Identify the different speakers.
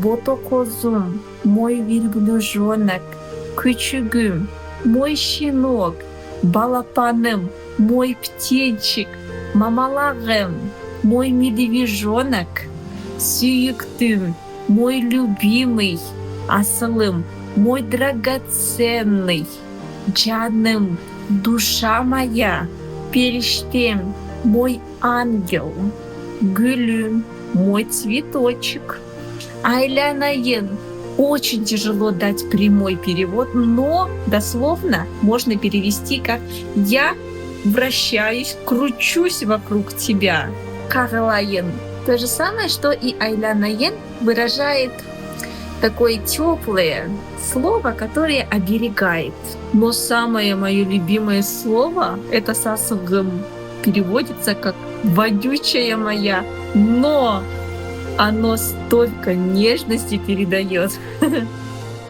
Speaker 1: Ботокозум, мой верблюжонок, küçüğüm, мой щенок, балапаным, мой птенчик, мамаларым, мой медвежонок, сүйіктüm, мой любимый, асылым, мой драгоценный, canım, душа моя, періштем, мой ангел, gülüm, мой цветочек. Айлянайын. Очень тяжело дать прямой перевод, но дословно можно перевести как «я вращаюсь, кручусь вокруг тебя». Каралайын. То же самое, что и айлянайын выражает такое теплое слово, которое оберегает. Но самое мое любимое слово — это сасыгым. Переводится как «водючая моя», но оно столько нежности передает.